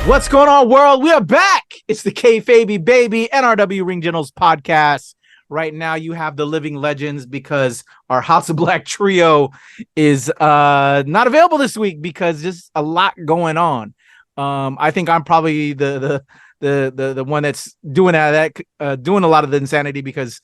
What's going on, world? We are back. It's the KayFabeyBaby NRW Ring Generals Podcast. Right now, you have the living legends because our House of Black trio is not available this week because there's a lot going on. I think I'm probably the one that's doing doing a lot of the insanity because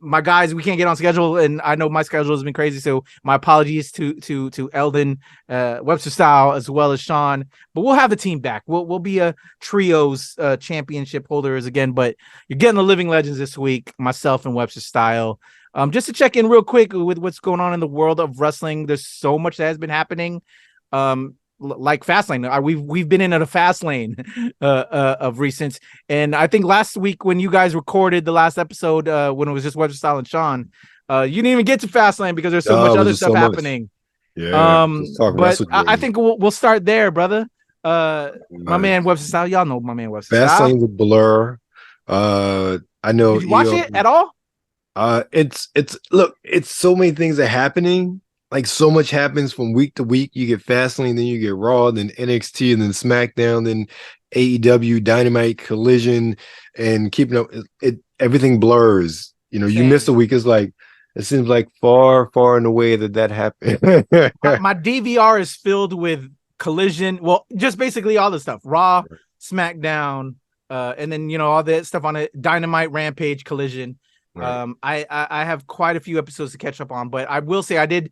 my guys, we can't get on schedule, and I know my schedule has been crazy. So my apologies to Eldon, Webster Style, as well as Sean. But we'll have the team back. We'll be a trios championship holders again. But you're getting the living legends this week, myself and Webster Style. Just to check in real quick with what's going on in the world of wrestling. There's so much that has been happening. Like Fastlane, we've been in a fast lane of recent, and I think last week when you guys recorded the last episode, when it was just Webster Style and Sean, you didn't even get to Fastlane because there's so much other stuff happening. Yeah, but I think we'll start there, brother. My man Webster Style, y'all know my man Webster Style. Fastlane's a blur. I know. Did you watch it at all? It's so many things are happening. Like, so much happens from week to week. You get Fastlane, then you get Raw, then NXT, and then SmackDown, then AEW, Dynamite, Collision, and keeping up. Everything blurs. You know, you miss a week. It's like, it seems like far and away that happened. my DVR is filled with Collision. Well, just basically all the stuff. Raw, SmackDown, and then, you know, all that stuff on it. Dynamite, Rampage, Collision. Right. I have quite a few episodes to catch up on, but I will say I did.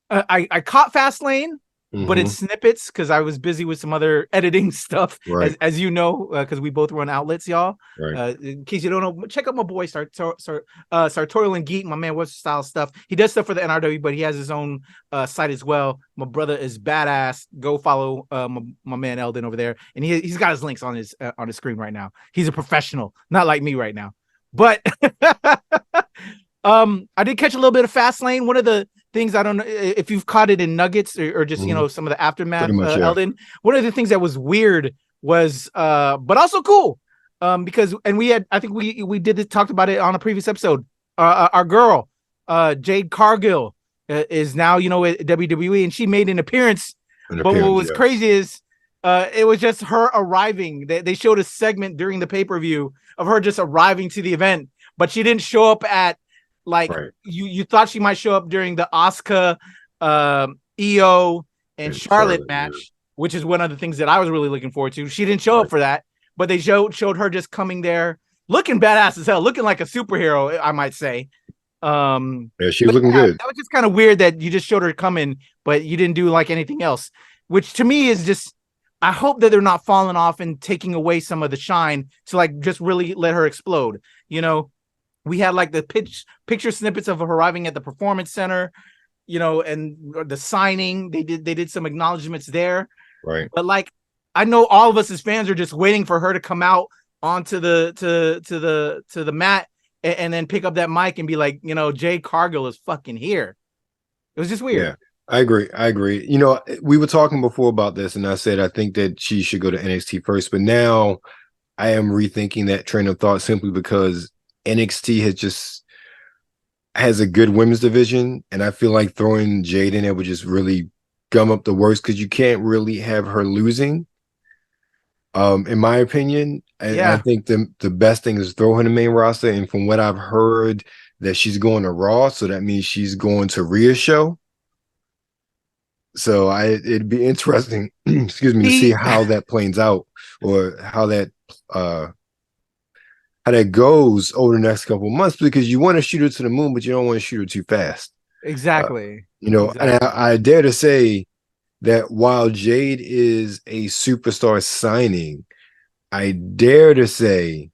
I caught Fastlane, but it's snippets because I was busy with some other editing stuff, right. as you know, because we both run outlets, y'all. Right. In case you don't know, check out my boy Sartorial and Geek, my man Webster Style stuff. He does stuff for the NRW, but he has his own site as well. My brother is badass. Go follow my man Eldon over there, and he's got his links on his screen right now. He's a professional, not like me right now. But I did catch a little bit of Fastlane. One of the things, I don't know if you've caught it in nuggets or just, you know, some of the aftermath, Eldon. One of the things that was weird was, but also cool, because, and I think we talked about it on a previous episode. Our girl, Jade Cargill, is now, you know, at WWE, and she made an appearance. But what was crazy is, it was just her arriving. They showed a segment during the pay-per-view of her just arriving to the event, but she didn't show up at, like, you thought she might show up during the Asuka, Io, and Charlotte match, which is one of the things that I was really looking forward to. She didn't show up for that, but they showed her just coming there, looking badass as hell, looking like a superhero, I might say. Yeah, she was looking good. That was just kind of weird that you just showed her coming, but you didn't do like anything else, which to me is just, I hope that they're not falling off and taking away some of the shine to, like, just really let her explode. You know, we had like the picture snippets of her arriving at the Performance Center, you know, and the signing. They did some acknowledgments there. Right. But, like, I know all of us as fans are just waiting for her to come out onto the mat and then pick up that mic and be like, you know, Jade Cargill is fucking here. It was just weird. Yeah. I agree. You know, we were talking before about this, and I said I think that she should go to NXT first, but now I am rethinking that train of thought simply because NXT has a good women's division, and I feel like throwing Jade in there would just really gum up the works because you can't really have her losing. In my opinion, I think the best thing is throw her in the main roster, and from what I've heard, that she's going to Raw, so that means she's going to Rhea's show. So it'd be interesting, excuse me, to see how that plays out, or how that goes over the next couple of months, because you want to shoot her to the moon, but you don't want to shoot her too fast. Exactly. You know, exactly. And I dare to say that while Jade is a superstar signing, I dare to say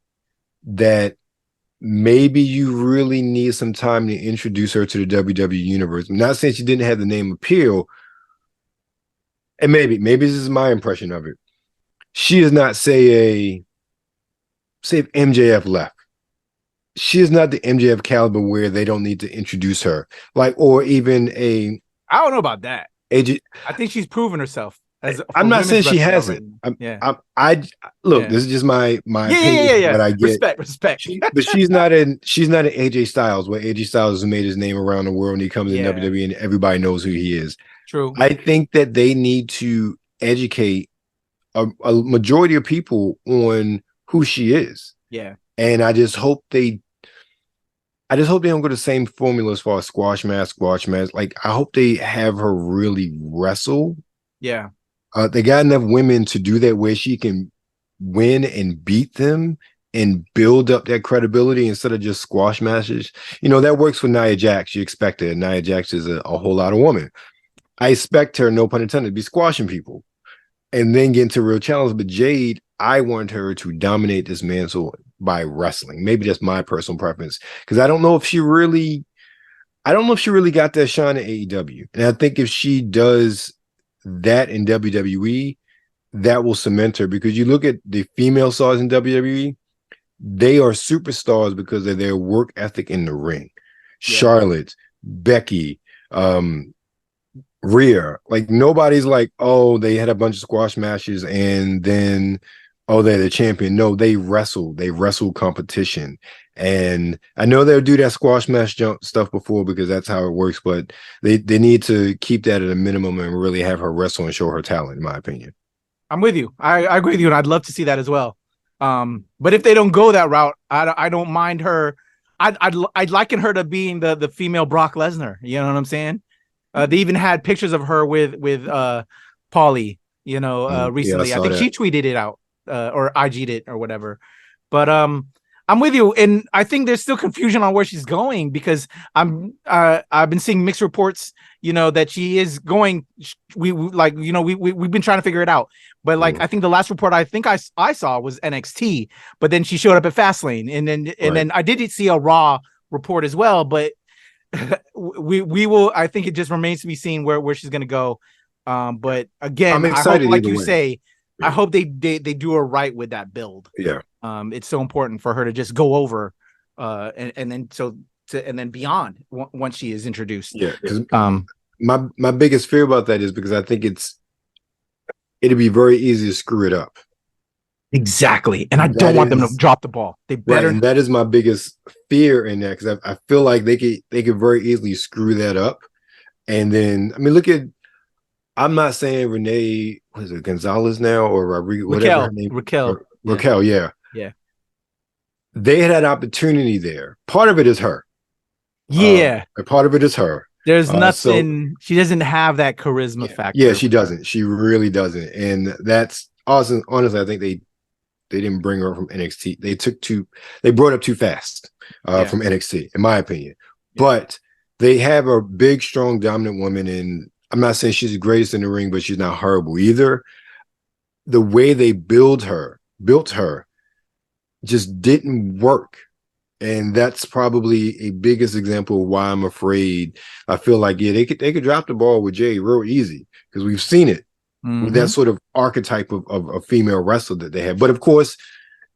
that maybe you really need some time to introduce her to the WWE universe. I'm not saying she didn't have the name appeal. And maybe this is my impression of it. She is not, say if MJF left. She is not the MJF caliber where they don't need to introduce her. Like, or even I don't know about that. AJ, I think she's proven herself. I'm not saying she hasn't. Look, this is just my opinion. What I get. Respect. But she's not an AJ Styles, where AJ Styles has made his name around the world and he comes in WWE and everybody knows who he is. True. I think that they need to educate a majority of people on who she is. Yeah. And I just hope they don't go the same formula as far as squash match. Like, I hope they have her really wrestle. Yeah. They got enough women to do that where she can win and beat them and build up that credibility instead of just squash matches. That works for Nia Jax. You expect it. Nia Jax is a whole lot of woman. I expect her, no pun intended, to be squashing people and then get into real challenge. But Jade, I want her to dominate this mantle by wrestling. Maybe that's my personal preference, because I don't know if she really got that shine at AEW. And I think if she does that in WWE, that will cement her, because you look at the female stars in WWE, they are superstars because of their work ethic in the ring. Yeah. Charlotte, Becky, Rhea, like, nobody's like, oh, they had a bunch of squash matches and then, oh, they're the champion. No, they wrestle competition. And I know they'll do that squash match jump stuff before because that's how it works, but they need to keep that at a minimum and really have her wrestle and show her talent, in my opinion. I'm with you. I agree with you, and I'd love to see that as well. But if they don't go that route, I don't mind her. I'd liken her to being the female Brock Lesnar. You know what I'm saying? They even had pictures of her with Paulie, recently. I think she tweeted it out or IG'd it or whatever. But I'm with you, and I think there's still confusion on where she's going, because I've been seeing mixed reports, that she is going. We've been trying to figure it out, but like I think the last report I saw was NXT, but then she showed up at Fastlane, and then I did see a Raw report as well, but we will. I think it just remains to be seen where she's gonna go. But again, I'm excited. I hope, like you say, I hope they do her right with that build. Yeah. It's so important for her to just go over, and then beyond once she is introduced. Yeah. My biggest fear about that is because I think it'd be very easy to screw it up. Exactly, and I don't want them to drop the ball. They better. Right, and that is my biggest fear in that, because I feel like they could very easily screw that up, and then look at. I'm not saying Renee, was it Gonzalez now or Rodriguez, whatever her name. Raquel, yeah. Yeah. They had an opportunity there. Part of it is her. Yeah. Part of it is her. There's nothing. She doesn't have that charisma factor. Yeah, she doesn't. She really doesn't. And that's awesome. Honestly, I think they didn't bring her from NXT. They brought up too fast from NXT, in my opinion. Yeah. But they have a big, strong, dominant woman, and I'm not saying she's the greatest in the ring, but she's not horrible either. The way they built her just didn't work. And that's probably a biggest example of why I'm afraid. I feel like, they could drop the ball with Jay real easy, because we've seen it with that sort of archetype of a female wrestler that they have. But of course,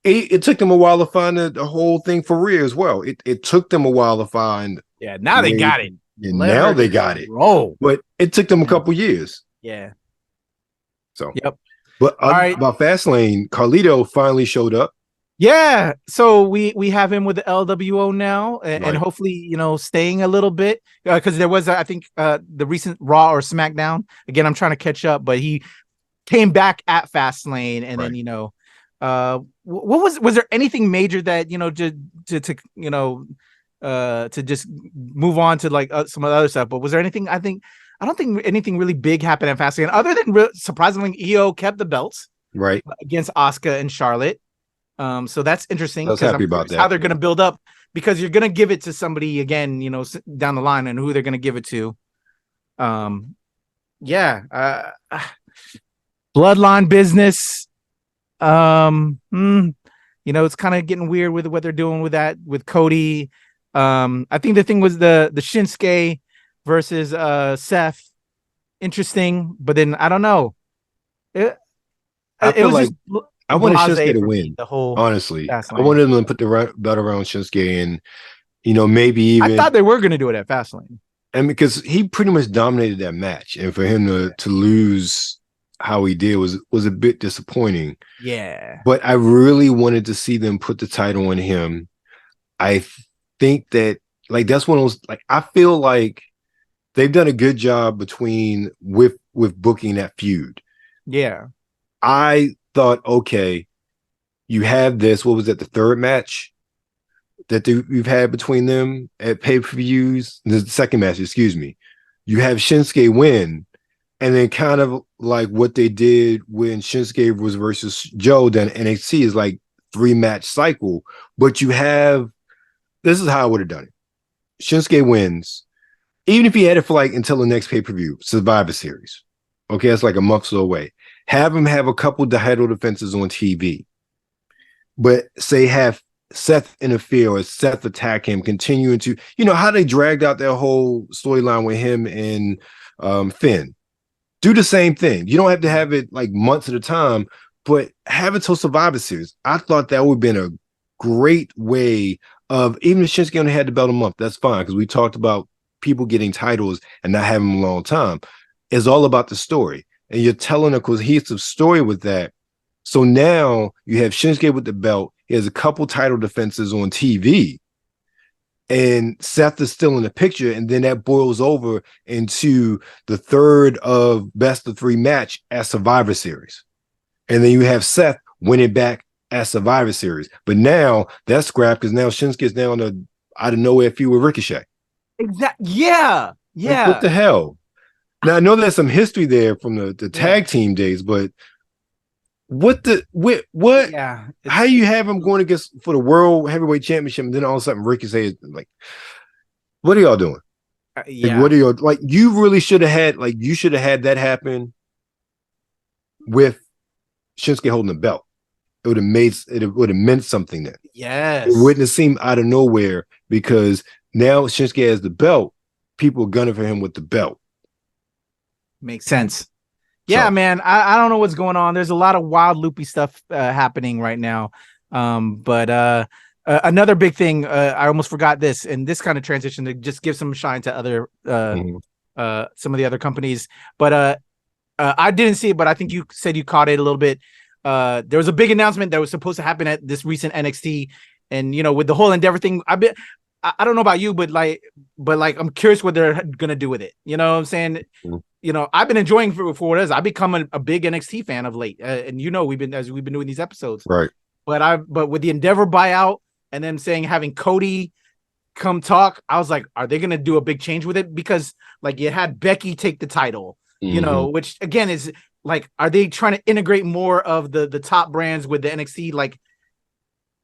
it took them a while to find the whole thing for Rhea as well. It took them a while to find. Yeah, now they got it. And now they got it. Roll. But it took them a couple years. Yeah. So. Yep. But about Fastlane, Carlito finally showed up. Yeah. So we have him with the LWO now, and hopefully, staying a little bit, because there was, I think, the recent Raw or SmackDown. Again, I'm trying to catch up, but he came back at Fastlane, and then what was there anything major that to just move on to like some other stuff? But was there anything? I don't think anything really big happened at Fastlane, other than surprisingly, EO kept the belts against Asuka and Charlotte. So that's interesting. I was happy about that. How they're going to build up, because you're going to give it to somebody again, down the line, and who they're going to give it to. Bloodline business. It's kind of getting weird with what they're doing with that, with Cody. I think the thing was the Shinsuke versus Seth. Interesting, but then I don't know. I want Shinsuke to win. Honestly, I wanted them to put the belt around Shinsuke, and maybe even. I thought they were going to do it at Fastlane, and because he pretty much dominated that match, and for him to lose how he did was a bit disappointing. Yeah, but I really wanted to see them put the title on him. I think that that's one of those, I feel like they've done a good job with booking that feud. Yeah. I thought, okay, you have this. What was it? The third match that we've had between them at pay-per-views. The second match, excuse me. You have Shinsuke win, and then kind of like what they did when Shinsuke was versus Joe, then NXT is like 3-match cycle. But you have, this is how I would have done it. Shinsuke wins, even if he had it for like until the next pay-per-view, Survivor Series. Okay, that's like a month or so away. Have him have a couple title defenses on TV. But say have Seth interfere or Seth attack him, continuing to, how they dragged out their whole storyline with him and Finn. Do the same thing. You don't have to have it like months at a time, but have it till Survivor Series. I thought that would have been a great way of, even if Shinsuke only had the belt a month, that's fine, because we talked about people getting titles and not having them a long time. It's all about the story. And you're telling a cohesive story with that. So now you have Shinsuke with the belt. He has a couple title defenses on TV. And Seth is still in the picture. And then that boils over into the third of best of 3 match at Survivor Series. And then you have Seth winning back at Survivor Series. But now that's scrapped because now Shinsuke's now out of nowhere feud with Ricochet. Exactly. Yeah. Like, what the hell? Now I know there's some history there from the tag team days, but what? Yeah. How you have him going against for the World Heavyweight Championship, and then all of a sudden Ricochet is like, what are y'all doing? Yeah. Like, what are y'all like? You really should have had you should have had that happen with Shinsuke holding the belt. It would have meant something then. Yes. It wouldn't have seemed out of nowhere because now Shinsuke has the belt. People are gunning for him with the belt. Makes sense. Yeah, man. I don't know what's going on. There's a lot of wild, loopy stuff happening right now. But another big thing, I almost forgot this, and this kind of transition to just give some shine to other some of the other companies. But I didn't see it, but I think you said you caught it a little bit. There was a big announcement that was supposed to happen at this recent NXT, and with the whole Endeavor thing, I don't know about you, but I'm curious what they're gonna do with it. You know what I'm saying? I've been enjoying for what it is. I've become a big NXT fan of late, and we've been doing these episodes, right? But with the Endeavor buyout and then having Cody come talk, I was like, are they gonna do a big change with it? Because you had Becky take the title, which again is are they trying to integrate more of the top brands with the NXT?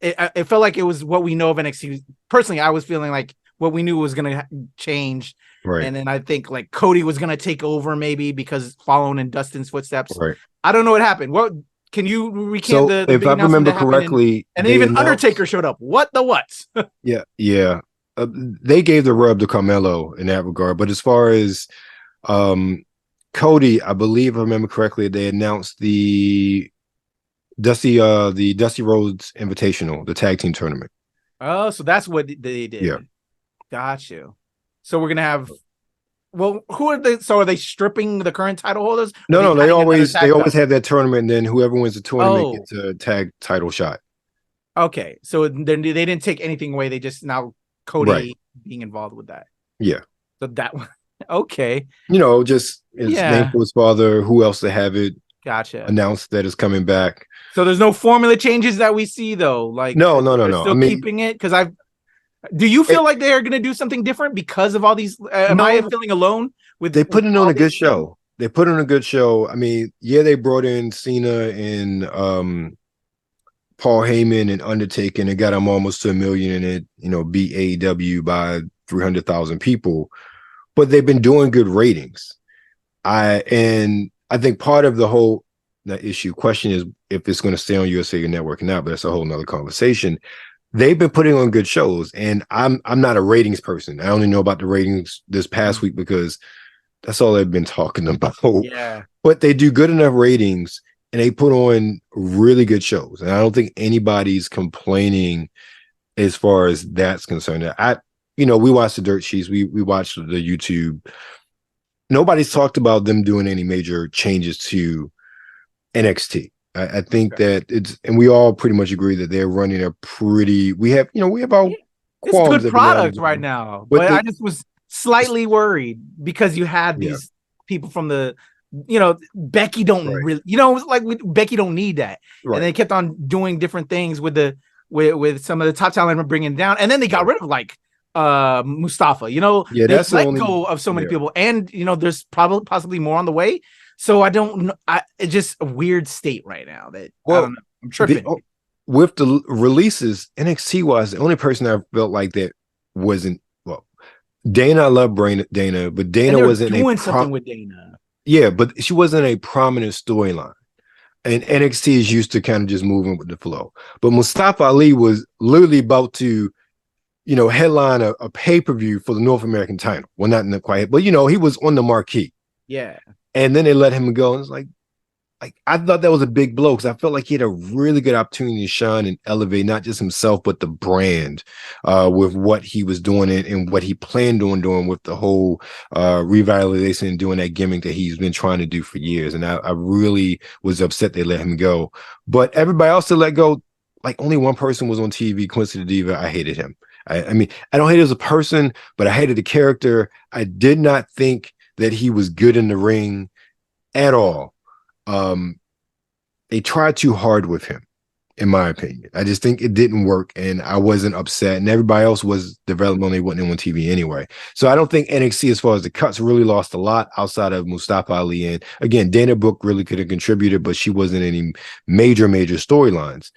It felt like it was what we know of NXT. Personally, I was feeling like what we knew was going to change. Right. And then I think Cody was going to take over maybe because following in Dustin's footsteps. Right. I don't know what happened. What can you recant the if I remember correctly, and then even Undertaker showed up. What the what? Yeah. They gave the rub to Carmelo in that regard. But as far as Cody, I believe I remember correctly, they announced the Dusty Rhodes Invitational, the tag team tournament. Oh, so that's what they did. Yeah. Got you. So we're gonna have. Well, who are they? So are they stripping the current title holders? No. They always have that tournament, and then whoever wins the tournament gets a tag title shot. Okay, so they didn't take anything away. They just now Cody being involved with that. Yeah. So that one. Okay. Just his name for his father. Who else to have it? Gotcha. Announced that it's coming back. So there's no formula changes that we see though. No. Still keeping it because do you feel like they are going to do something different because of all these? Am I feeling alone with? They put it on a good show. They put on a good show. I mean, they brought in Cena and Paul Heyman and Undertaker, and it got them almost to 1 million, and it beat AEW by 300,000 people. But they've been doing good ratings. I think part of the whole question is if it's going to stay on USA Network or not, but that's a whole nother conversation. They've been putting on good shows, and I'm not a ratings person. I only know about the ratings this past week because that's all they've been talking about. Yeah. But they do good enough ratings, and they put on really good shows. And I don't think anybody's complaining as far as that's concerned. We watched the dirt sheets. We watched the YouTube. Nobody's talked about them doing any major changes to NXT. I think that and we all pretty much agree that they're running we have our it's good product right now. But I just was slightly worried because you had these people from the Becky don't really, Becky don't need that. Right. And they kept on doing different things with some of the top talent bringing down. And then they got rid of Mustafa, they let go of so many people. And, there's possibly more on the way. So I don't know. It's just a weird state right now that I'm tripping. With the releases, NXT was the only person I felt like that wasn't, Dana, I love Dana, but Dana wasn't doing something with Dana. Yeah, but she wasn't a prominent storyline. And NXT is used to kind of just moving with the flow. But Mustafa Ali was literally about to, headline a pay-per-view for the North American title. Well, not quite, but he was on the marquee. Yeah. And then they let him go. And it's like I thought that was a big blow because I felt like he had a really good opportunity to shine and elevate not just himself, but the brand with what he was doing and what he planned on doing with the whole revitalization and doing that gimmick that he's been trying to do for years. And I really was upset they let him go. But everybody else that let go, only one person was on TV, Quincy the Diva. I hated him. I mean, I don't hate him as a person, but I hated the character. I did not think that he was good in the ring at all. They tried too hard with him, in my opinion. I just think it didn't work, and I wasn't upset. And everybody else was developmentally wasn't on TV anyway. So I don't think NXT, as far as the cuts, really lost a lot outside of Mustafa Ali. And again, Dana Brooke really could have contributed, but she wasn't any major storylines.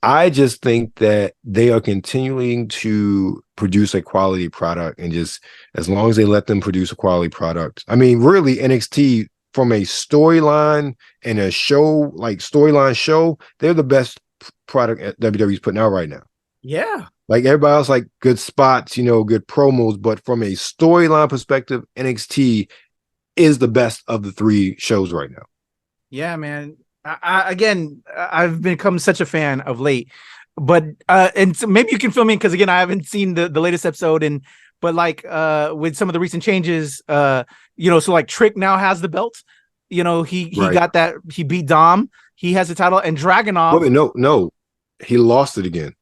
I just think that they are continuing to produce a quality product, and just as long as they let them produce a quality product. I mean, really, NXT from a storyline and a show, storyline show, they're the best product that WWE's putting out right now. Yeah. Everybody else, good spots, good promos, but from a storyline perspective, NXT is the best of the three shows right now. Yeah, man. I've become such a fan of late, but and so maybe you can fill me in because again, I haven't seen the latest episode, but with some of the recent changes, so Trick now has the belt. He got that, he beat Dom, he has the title, and Dragunov. Wait, no, he lost it again.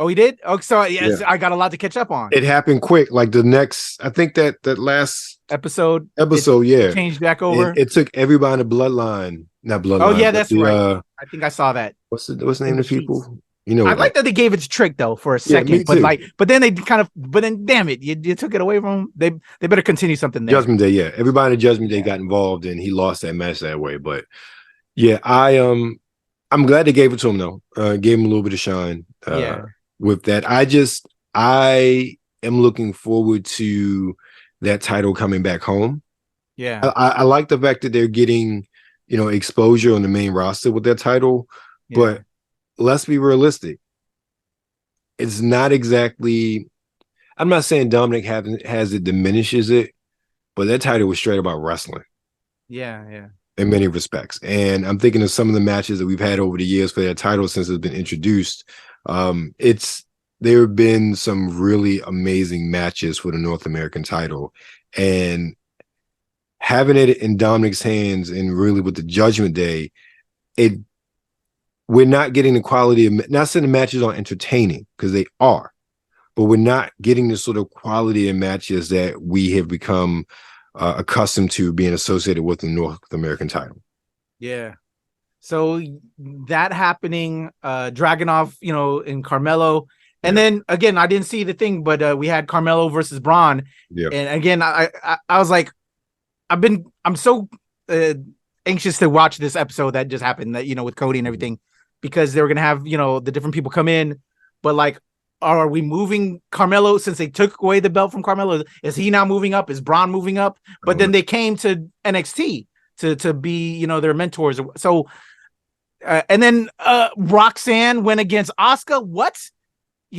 Oh, he did? Oh, so yes, yeah. I got a lot to catch up on. It happened quick. The next, I think that last episode, yeah, changed back over. It took everybody in the bloodline. Not bloodline. Oh yeah, that's right. I think I saw that. What's the name of the people? I like that they gave it to Trick though for a second, but then they damn it, you took it away from them. They better continue something there. Judgment Day, yeah. Everybody in Judgment Day got involved and he lost that match that way. But yeah, I'm glad they gave it to him though. Gave him a little bit of shine. With that, I am looking forward to that title coming back home. Yeah, I like the fact that they're getting exposure on the main roster with that title, but let's be realistic. It's not exactly, I'm not saying Dominic has it diminishes it, but that title was straight about wrestling. Yeah. In many respects. And I'm thinking of some of the matches that we've had over the years for that title since it's been introduced. There have been some really amazing matches for the North American title. And having it in Dominic's hands and really with the Judgment Day, we're not getting the quality of, not saying the matches aren't entertaining because they are, but we're not getting the sort of quality of matches that we have become accustomed to being associated with the North American title. Yeah. So that happening, Dragunov, and Carmelo. And then again, I didn't see the thing, but we had Carmelo versus Braun. Yeah. And again, I was like, I'm so anxious to watch this episode that just happened, that with Cody and everything, because they were gonna have the different people come in, but are we moving Carmelo since they took away the belt from Carmelo? Is he now moving up? Is Braun moving up? But then they came to NXT to be their mentors. So and then Roxanne went against Asuka. What? I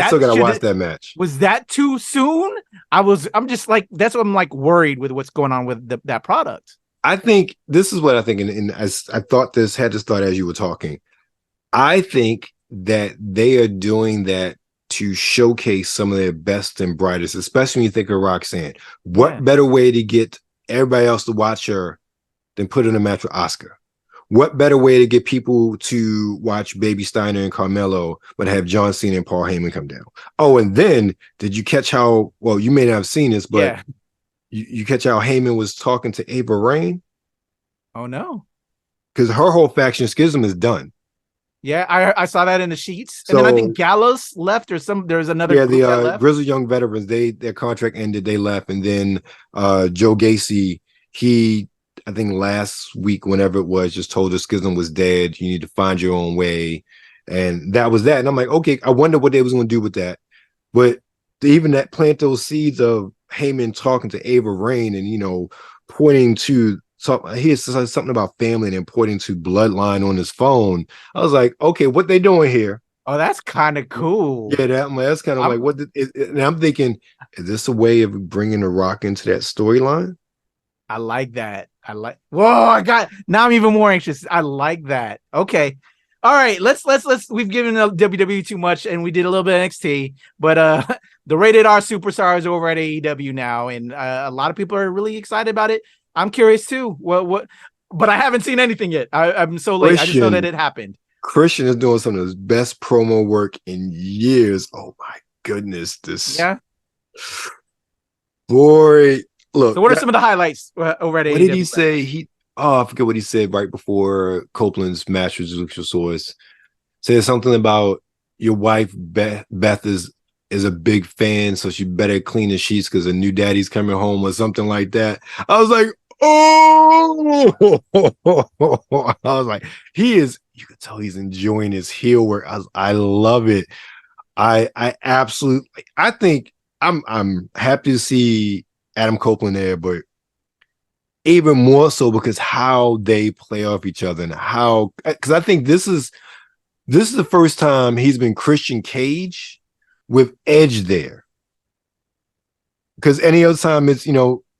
still gotta watch that match. Was that too soon? I'm just that's what I'm worried with what's going on with that product. I think this is what I think, and as I thought this had to start as you were talking. I think that they are doing that to showcase some of their best and brightest, especially when you think of Roxanne. What better way to get everybody else to watch her than put in a match with Asuka? What better way to get people to watch Baby Steiner and Carmelo but have John Cena and Paul Heyman come down? Oh, and then did you catch how, well, you may not have seen this, but you catch how Heyman was talking to Ava Raine? Oh no. Because her whole faction schism is done. Yeah, I saw that in the sheets. So, and then I think Gallows left or there's another yeah, group that the left. Grizzly Young Veterans, their contract ended, they left, and then Joe Gacy, I think last week, whenever it was, just told the schism was dead. You need to find your own way. And that was that. And I'm like, okay, I wonder what they was going to do with that. But even that plant those seeds of Heyman talking to Ava Raine and, pointing to he said something about family and then pointing to bloodline on his phone. I was like, okay, what they doing here? Oh, that's kind of cool. Yeah, that's kind of like, and I'm thinking, is this a way of bringing The Rock into that storyline? I like that. Now I'm even more anxious. I like that. Okay. All right. Let's we've given WWE too much and we did a little bit of NXT, but the rated R superstar is over at AEW now. And a lot of people are really excited about it. I'm curious too. But I haven't seen anything yet. I'm so late. I just know that it happened. Christian is doing some of his best promo work in years. Oh my goodness. Yeah. Boy. Look, so what are some of the highlights over at AEW? What did he say? I forget what he said right before Copeland's match with Luchasaurus. Said something about your wife Beth is a big fan, so she better clean the sheets because a new daddy's coming home or something like that. I was like, oh, I was like, you could tell he's enjoying his heel work. I love it. I absolutely, I think I'm happy to see Adam Copeland there, but even more so because how they play off each other and because I think this is the first time he's been Christian Cage with Edge there. Because any other time it's,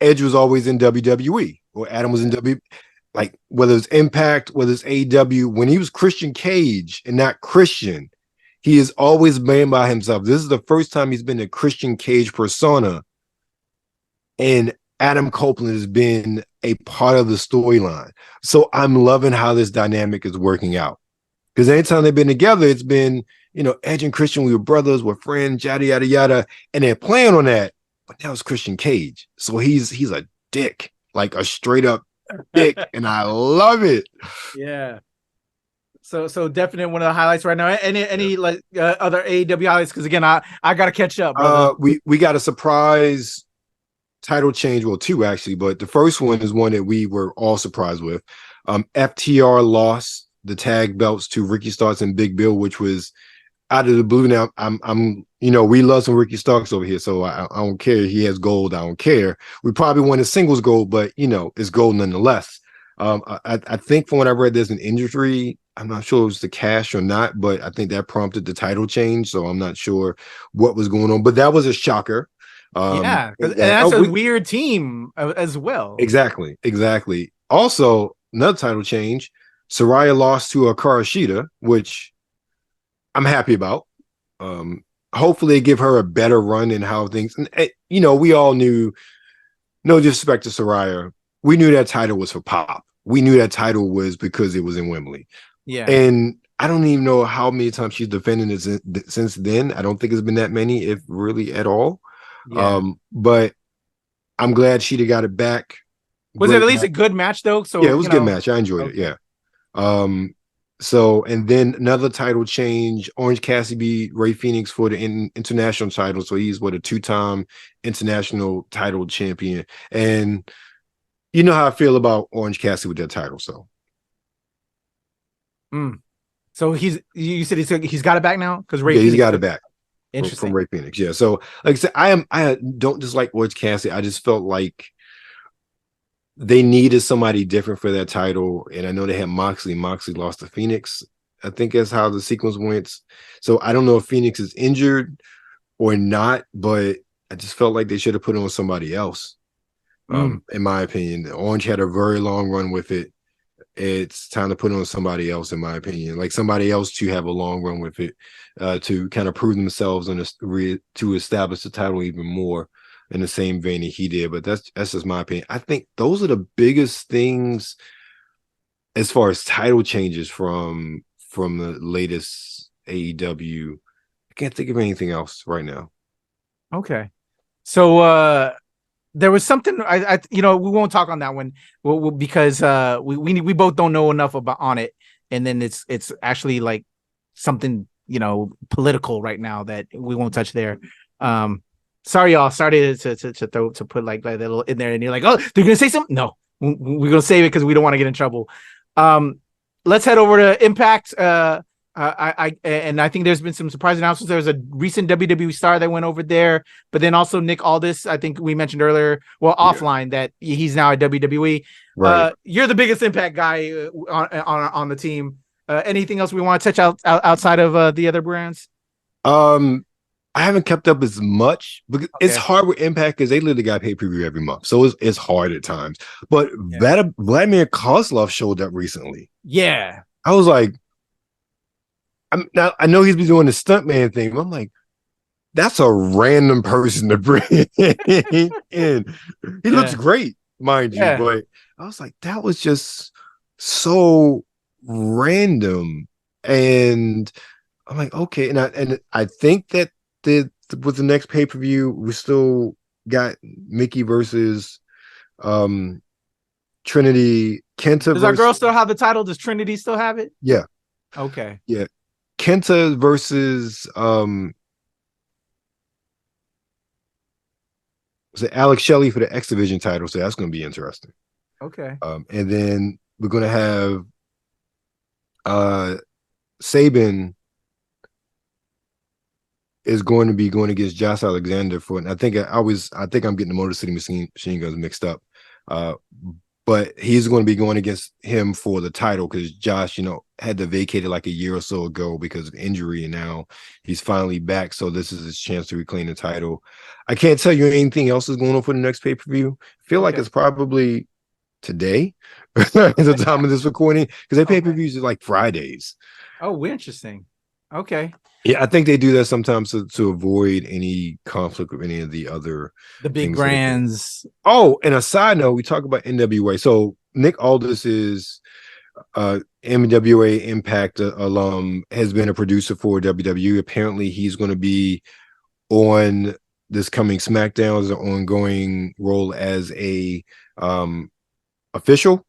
Edge was always in WWE or Adam was in like whether it's Impact, whether it's AEW, when he was Christian Cage and not Christian, he has always been by himself. This is the first time he's been a Christian Cage persona. And Adam Copeland has been a part of the storyline. So I'm loving how this dynamic is working out. Because anytime they've been together, it's been, Edge and Christian, we were brothers, we're friends, yada, yada, yada. And they're playing on that. But now it's Christian Cage. So he's a dick, like a straight up dick. And I love it. Yeah. So definitely one of the highlights right now. Any like other AEW highlights? Because again, I got to catch up. We got a surprise title change, well, two actually, but the first one is one that we were all surprised with. FTR lost the tag belts to Ricky Starks and Big Bill, which was out of the blue. Now I'm we love some Ricky Starks over here, so I don't care. He has gold, I don't care. We probably won a singles gold, but it's gold nonetheless. I think from what I read, there's an injury. I'm not sure it was the Cash or not, but I think that prompted the title change, so I'm not sure what was going on, but that was a shocker. And that's a weird team as well. Exactly. Also, another title change. Saraya lost to Hikaru Shida, which I'm happy about. Hopefully, they give her a better run in how things. And, we all knew. No disrespect to Saraya, we knew that title was for Pop. We knew that title was because it was in Wembley. Yeah, and I don't even know how many times she's defended it since then. I don't think it's been that many, if really at all. Yeah. But I'm glad Sheeta got it back. Was it at least a good match though? So yeah, it was a good match. I enjoyed it. Yeah. So and then another title change. Orange Cassidy beat Ray Phoenix for the international title. So he's a 2-time international title champion. And you know how I feel about Orange Cassidy with that title. So. So you said he's got it back now because Ray Phoenix got it back. Interesting. From Ray Phoenix, yeah. So, like I said, I don't dislike Orange Cassidy. I just felt like they needed somebody different for that title, and I know they had Moxley. Moxley lost to Phoenix. I think that's how the sequence went. So I don't know if Phoenix is injured or not, but I just felt like they should have put on somebody else. In my opinion, Orange had a very long run with it. It's time to put on somebody else, in my opinion, like somebody else to have a long run with it, to kind of prove themselves to establish the title even more in the same vein that he did. But that's just my opinion. I think those are the biggest things as far as title changes from the latest AEW. I can't think of anything else right now. Okay. So there was something I we won't talk on that one because we both don't know enough about on it, and then it's actually like something political right now that we won't touch there. Sorry y'all, sorry to put like that little in there, and you're like, oh, they're gonna say something. No, we're gonna save it because we don't want to get in trouble. Let's head over to Impact. I think there's been some surprise announcements. There was a recent WWE star that went over there, but then also Nick Aldis, I think we mentioned earlier, offline, that he's now at WWE. Right. You're the biggest Impact guy on the team. Anything else we want to touch outside of the other brands? I haven't kept up as much because it's hard with Impact because they literally got pay-per-view every month, so it's hard at times. But Vladimir Kozlov showed up recently. Yeah, I was like, I know he's been doing the stuntman thing, but I'm like, that's a random person to bring in. He looks great, mind you, but I was like, that was just so random. And I'm like, okay, and I think that with the next pay-per-view, we still got Mickey versus Trinity. Kenta. Does our girl still have the title? Does Trinity still have it? Yeah. Okay. Yeah. Kenta versus was it Alex Shelley for the X Division title, so that's going to be interesting. Okay. And then we're going to have Sabin is going to be going against Josh Alexander for, and I think I'm getting the Motor City Machine Guns mixed up. But he's going to be going against him for the title because Josh, had to vacate it like a year or so ago because of injury, and now he's finally back. So this is his chance to reclaim the title. I can't tell you anything else is going on for the next pay-per-view. I feel like it's probably today at the time of this recording because their pay-per-views are like Fridays. Oh, interesting. Okay. Yeah, I think they do that sometimes to avoid any conflict with any of the big brands. Oh, and a side note, we talk about NWA. So Nick Aldis is NWA Impact alum, has been a producer for WWE. Apparently, he's going to be on this coming SmackDown as an ongoing role as a official.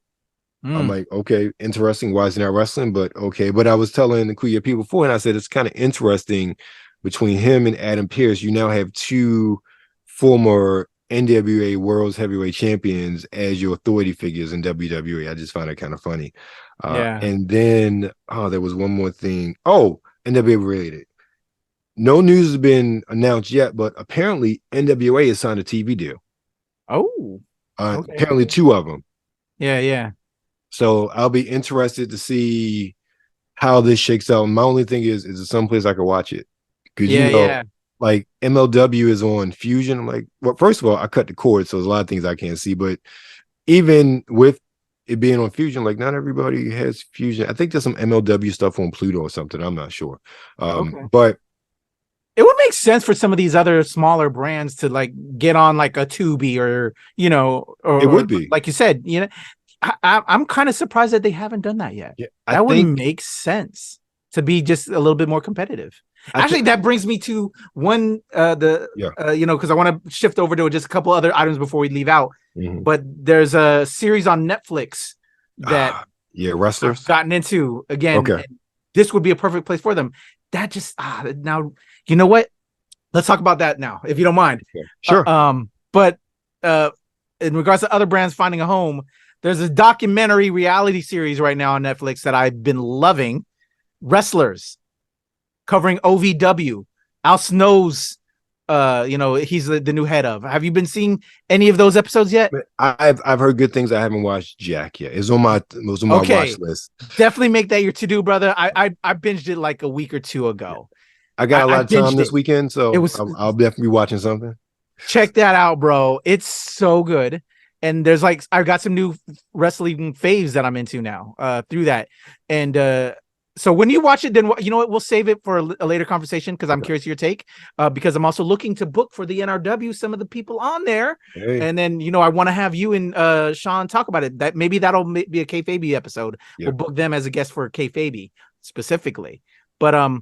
I'm like, okay, interesting. Why is he not wrestling? But okay. But I was telling the Kuya people before, and I said it's kind of interesting between him and Adam Pearce. You now have two former NWA World's Heavyweight Champions as your authority figures in WWE. I just find it kind of funny. And then there was one more thing. Oh, NWA related. No news has been announced yet, but apparently NWA has signed a TV deal. Oh, apparently two of them. Yeah. So I'll be interested to see how this shakes out. My only thing is it someplace I can watch it? Because like MLW is on Fusion. I'm like, well, first of all, I cut the cord, so there's a lot of things I can't see. But even with it being on Fusion, like not everybody has Fusion. I think there's some MLW stuff on Pluto or something. I'm not sure. But it would make sense for some of these other smaller brands to like get on like a Tubi or or it would be like you said, I'm kind of surprised that they haven't done that yet. Yeah, that would make sense to be just a little bit more competitive. Actually, that brings me to one because I want to shift over to just a couple other items before we leave out. But there's a series on Netflix that wrestlers I've gotten into again. Okay, this would be a perfect place for them. That just now, you know what? Let's talk about that now, if you don't mind. Okay. Sure. But in regards to other brands finding a home, there's a documentary reality series right now on Netflix that I've been loving. Wrestlers, covering OVW. Al Snow's, he's the new head of. Have you been seeing any of those episodes yet? I've heard good things. I haven't watched Jack yet. It's on my watch list. Definitely make that your to-do, brother. I binged it like a week or two ago. I got a lot of time this weekend, so I'll definitely be watching something. Check that out, bro. It's so good. And there's I've got some new wrestling faves that I'm into now through that. And so when you watch it, then you know what? We'll save it for a later conversation because I'm curious your take. Because I'm also looking to book for the NRW some of the people on there. Hey. And then, I want to have you and Sean talk about it. That'll be a KayFabey episode. We'll book them as a guest for KayFabey specifically. But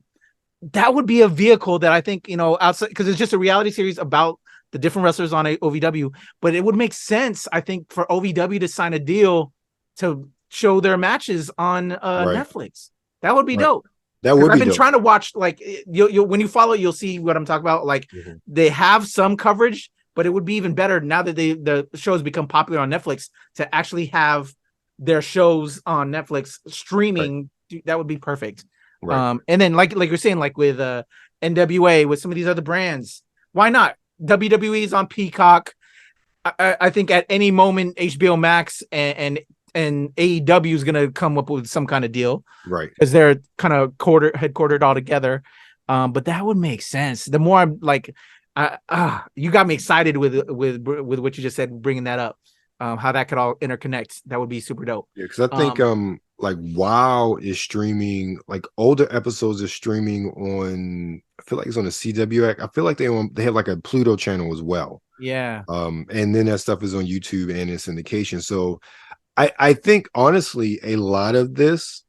that would be a vehicle that I think, outside, because it's just a reality series about the different wrestlers on OVW. But it would make sense, I think, for OVW to sign a deal to show their matches on Netflix. That would be dope. That would be I've been dope. trying to watch, like, you when you follow, you'll see what I'm talking about. Like, they have some coverage, but it would be even better now that the shows become popular on Netflix to actually have their shows on Netflix streaming. That would be perfect. And then like you're saying, like with NWA, with some of these other brands, why not? WWE is on Peacock. I think at any moment HBO Max and AEW is going to come up with some kind of deal, right? Because they're kind of headquartered all together. But that would make sense. The more I'm like, you got me excited with what you just said, bringing that up. How that could all interconnect. That would be super dope. Yeah, because I think like WoW is streaming, like older episodes are streaming on. I feel like it's on the CW. I feel like they have like a Pluto channel as well. Yeah. And then that stuff is on YouTube and in syndication. So I think honestly, a lot of this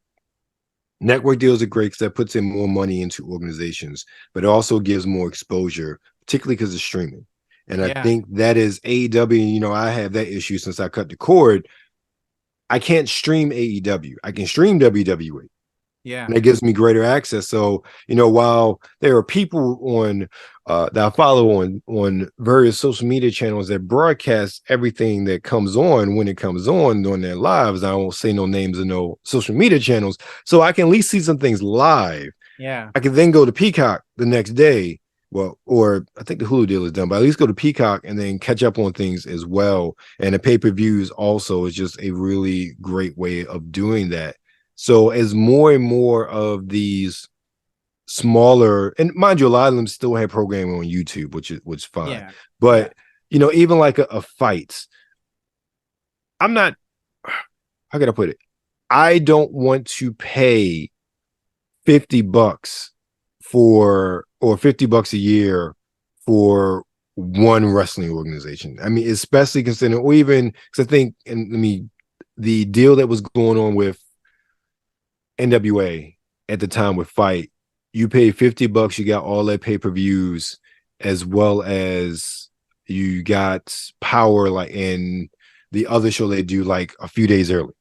network deals are great because that puts in more money into organizations, but it also gives more exposure, particularly because of streaming. And I think that is AEW. You know, I have that issue since I cut the cord. I can't stream AEW. I can stream WWE. Yeah. And that gives me greater access. So, you know, while there are people on that I follow on various social media channels that broadcast everything that comes on when it comes on during their lives, I won't say no names of no social media channels. So I can at least see some things live. Yeah. I can then go to Peacock the next day. Well, or I think the Hulu deal is done, but at least go to Peacock and then catch up on things as well. And the pay-per-views also is just a really great way of doing that. So as more and more of these smaller, and mind you, a lot of them still have programming on YouTube, which is fine. Yeah. But you know, even like a fight, I'm not, how can I put it? I don't want to pay $50 or $50 a year for one wrestling organization. I mean, especially considering, or even because I think, the deal that was going on with NWA at the time with Fight, you pay $50, you got all that pay-per-views, as well as you got Power, like in the other show they do like a few days early.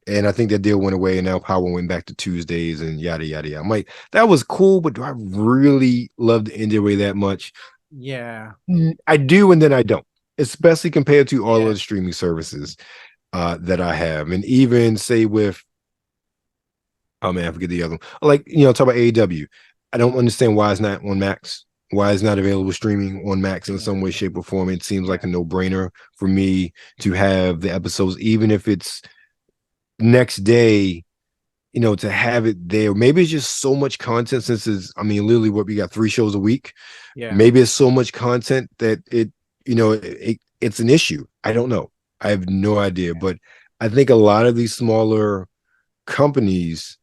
And I think that deal went away, and now Power went back to Tuesdays and yada yada yada. I'm like, that was cool, but do I really love the NWA that much? Yeah, I do, and then I don't, especially compared to all of the streaming services that I have, and even say with, oh man, I forget the other one. Like, you know, talk about AEW. I don't understand why it's not on Max. Why it's not available streaming on Max in some way, shape, or form. It seems like a no-brainer for me to have the episodes, even if it's next day, you know, to have it there. Maybe it's just so much content, since it's, I mean, literally what we got 3 shows a week. Yeah. Maybe it's so much content that it, you know, it's an issue. I don't know. I have no idea. But I think a lot of these smaller companies,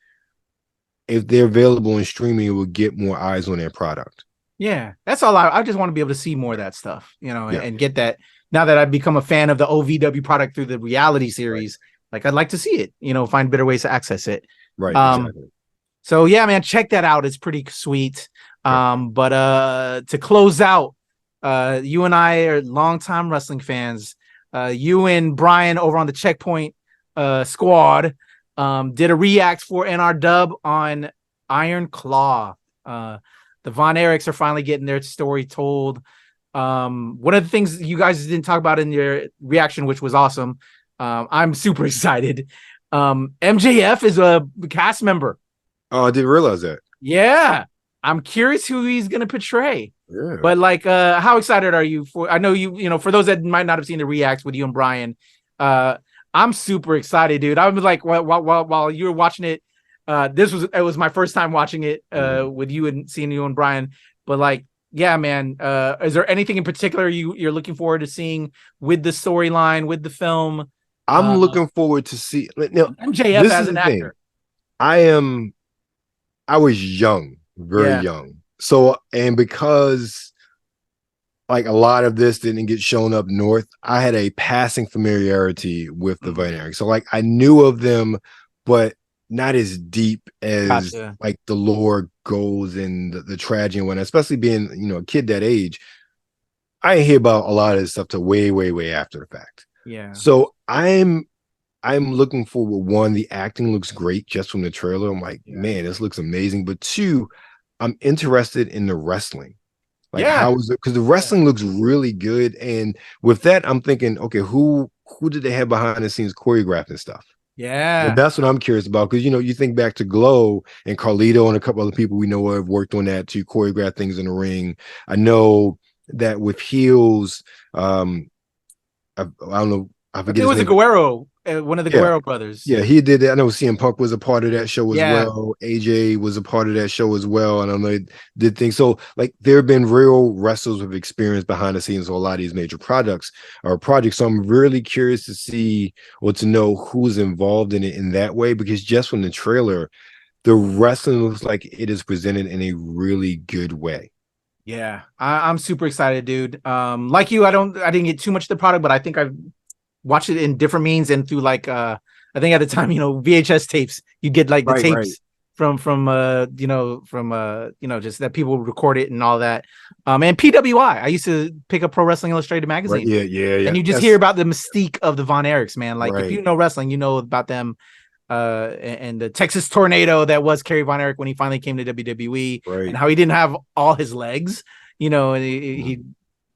if they're available in streaming, it will get more eyes on their product. Yeah, that's all. I just want to be able to see more of that stuff, you know, and get that. Now that I've become a fan of the OVW product through the reality series, like, I'd like to see it, you know, find better ways to access it. Right. Exactly. So yeah, man, check that out. It's pretty sweet. But to close out, you and I are longtime wrestling fans. You and Brian over on the Checkpoint squad did a react for NRW on Iron Claw. The Von Erichs are finally getting their story told. One of the things you guys didn't talk about in your reaction, which was awesome, I'm super excited. MJF is a cast member. Oh, I didn't realize that. Yeah. I'm curious who he's going to portray. Yeah. But like, how excited are you for, I know you know, for those that might not have seen the reacts with you and Brian, I'm super excited, dude. I was like, while you were watching it, it was my first time watching it, with you and seeing you and Brian, but like, yeah, man, is there anything in particular you're looking forward to seeing with the storyline, with the film? I'm looking forward to see, MJF as an actor. I was young, very young. So, and because like a lot of this didn't get shown up north, I had a passing familiarity with the Von Erichs. So like I knew of them, but not as deep as like the lore goes and the tragedy and whatnot, especially being, you know, a kid that age. I didn't hear about a lot of this stuff till way, way, way after the fact. Yeah. So I'm looking forward. One, the acting looks great just from the trailer. I'm like, man, this looks amazing. But two, I'm interested in the wrestling. Like, how is it? Because the wrestling looks really good. And with that, I'm thinking, okay, who did they have behind the scenes choreographing stuff? Yeah. And that's what I'm curious about. Because, you think back to Glow and Carlito and a couple other people we know have worked on that to choreograph things in the ring. I know that with Heels, I don't know. I forget. It was a Guerrero, one of the Guerrero brothers. Yeah, he did that. I know CM Punk was a part of that show as well. AJ was a part of that show as well. And I know they did things. So, like, there have been real wrestlers with experience behind the scenes of a lot of these major projects. So I'm really curious to see or to know who's involved in it in that way, because just from the trailer, the wrestling looks like it is presented in a really good way. Yeah, I'm super excited, dude. Like you, I didn't get too much of the product, but I think I've watched it in different means and through like I think at the time, VHS tapes, you get like the tapes from just that people record it and all that. And PWI, I used to pick up Pro Wrestling Illustrated magazine. Right. Yeah. And you just hear about the mystique of the Von Erichs, man. Like if you know wrestling, you know about them. And the Texas Tornado that was Kerry Von Erich when he finally came to WWE, and how he didn't have all his legs, and he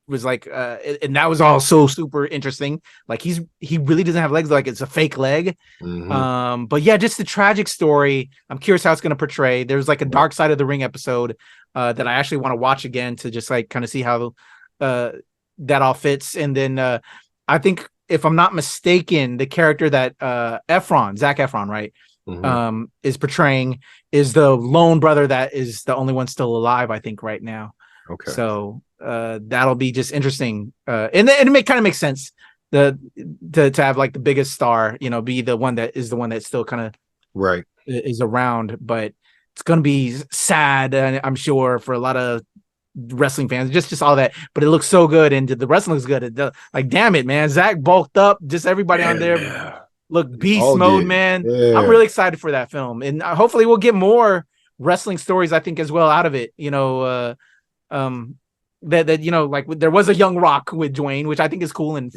was like, and that was all so super interesting. Like he really doesn't have legs, like it's a fake leg. But yeah, just the tragic story. I'm curious how it's going to portray. There's like a Dark Side of the Ring episode that I actually want to watch again to just like kind of see how that all fits. And then I think, if I'm not mistaken, the character that Zac Efron, right, is portraying is the lone brother that is the only one still alive, I think, right now. Okay. So that'll be just interesting. And it kind of makes sense to have like the biggest star, be the one that still kind of is around. But it's going to be sad, I'm sure, for a lot of wrestling fans, just all that, but it looks so good, and the wrestling looks good. Like, damn it, man, Zach bulked up. Just everybody on there look beast mode, man. I'm really excited for that film, and hopefully we'll get more wrestling stories, I think, as well out of it. Like there was a Young Rock with Dwayne, which I think is cool and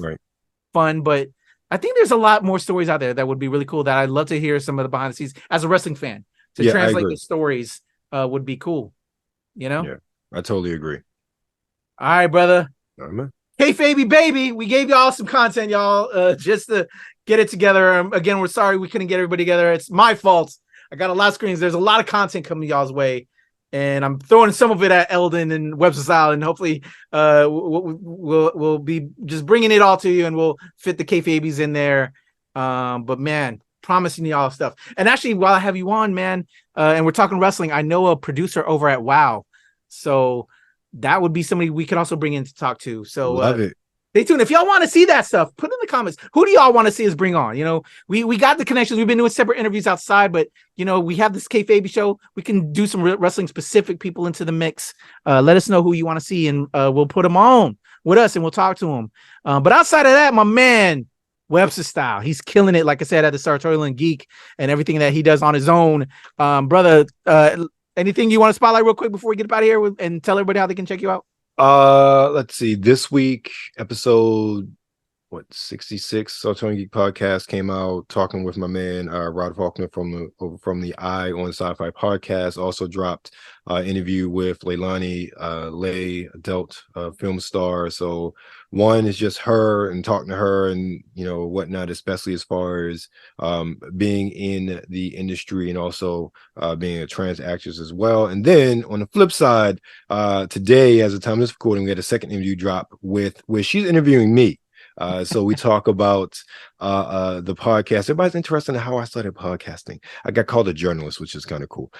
fun, but I think there's a lot more stories out there that would be really cool that I'd love to hear some of the behind the scenes as a wrestling fan to translate the stories. Would be cool, Yeah. I totally agree. All right, brother. All right, man. KayFabeyBaby, we gave y'all some content, y'all, just to get it together. Again, we're sorry we couldn't get everybody together. It's my fault. I got a lot of screens. There's a lot of content coming y'all's way, and I'm throwing some of it at Eldon and Webster Style, and hopefully we'll be just bringing it all to you, and we'll fit the KayFabies in there. But man, promising y'all stuff. And actually, while I have you on, man, and we're talking wrestling, I know a producer over at WOW. So that would be somebody we could also bring in to talk to. So love it. Stay tuned. If y'all want to see that stuff, put in the comments. Who do y'all want to see us bring on? We got the connections. We've been doing separate interviews outside, but we have this KayFaby show. We can do some wrestling specific people into the mix. Let us know who you want to see, and we'll put them on with us and we'll talk to them. But outside of that, my man Webster Style, he's killing it. Like I said, at the Sartorial and Geek and everything that he does on his own, brother. Anything you want to spotlight real quick before we get up out of here and tell everybody how they can check you out? Let's see. This week, episode 66, Sartorial Geek Podcast came out, talking with my man Rod Faulkner from the Eye on Sci-Fi Podcast. Also dropped interview with Leilani Lay, adult film star. So one is just her and talking to her and whatnot, especially as far as being in the industry and also being a trans actress as well. And then on the flip side, today, as the time of this recording, we had a second interview drop where she's interviewing me. So we talk about the podcast. Everybody's interested in how I started podcasting. I got called a journalist, which is kind of cool.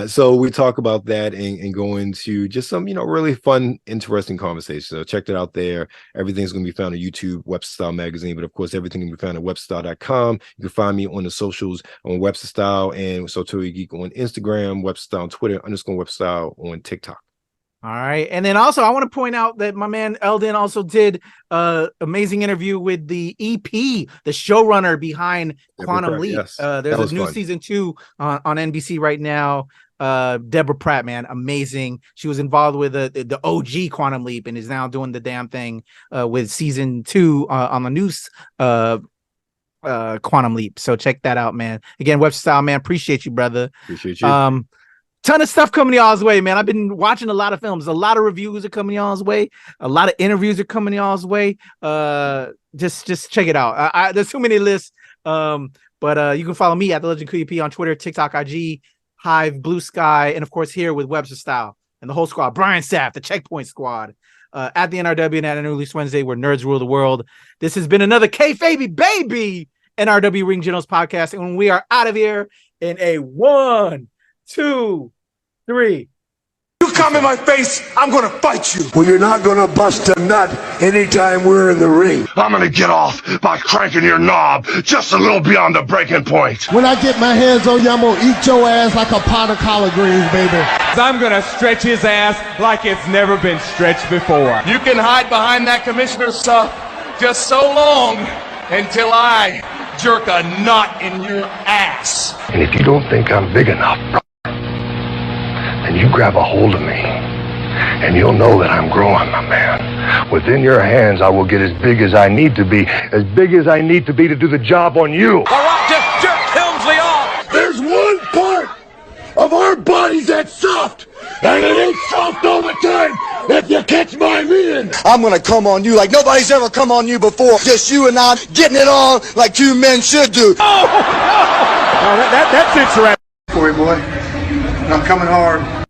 So we talk about that and go into just some, really fun, interesting conversations. So check it out there. Everything's going to be found on YouTube, Webster Style Magazine, but of course, everything can be found at websterstyle.com. You can find me on the socials on Webster Style and Sartorial Geek on Instagram, Webster Style on Twitter, _Webster Style on TikTok. All right. And then also I want to point out that my man Eldon also did amazing interview with the EP, the showrunner behind Quantum Leap. Yes. There's a new season 2 on NBC right now. Deborah Pratt, man, amazing. She was involved with the OG Quantum Leap and is now doing the damn thing with season 2 on the news Quantum Leap. So check that out, man. Again, Webster Style, man, appreciate you, brother. Appreciate you. Ton of stuff coming y'all's way, man. I've been watching a lot of films. A lot of reviews are coming y'all's way. A lot of interviews are coming y'all's way. Just check it out. There's too many lists. But you can follow me at The Legend Kuya P on Twitter, TikTok, IG, Hive, Blue Sky, and of course here with Webster Style and the whole squad. Brian Sapp, the Checkpoint Squad. At the NRW and at Release Wednesday, where nerds rule the world. This has been another KayFabeyBaby NRW Ring Generals podcast. And when we are out of here in a 1, 2, 3. You come in my face, I'm gonna fight you. Well, you're not gonna bust a nut anytime we're in the ring. I'm gonna get off by cranking your knob just a little beyond the breaking point. When I get my hands on you, I'm gonna eat your ass like a pot of collard greens, baby. I'm gonna stretch his ass like it's never been stretched before. You can hide behind that commissioner stuff just so long until I jerk a knot in your ass. And if you don't think I'm big enough, then you grab a hold of me, and you'll know that I'm growing, my man. Within your hands, I will get as big as I need to be to do the job on you. All right, just jerk Helmsley off. There's one part of our bodies that's soft, and it ain't soft all the time, if you catch my meaning. I'm gonna come on you like nobody's ever come on you before. Just you and I getting it on like 2 men should do. Oh, no, that's it, Boy, and I'm coming hard.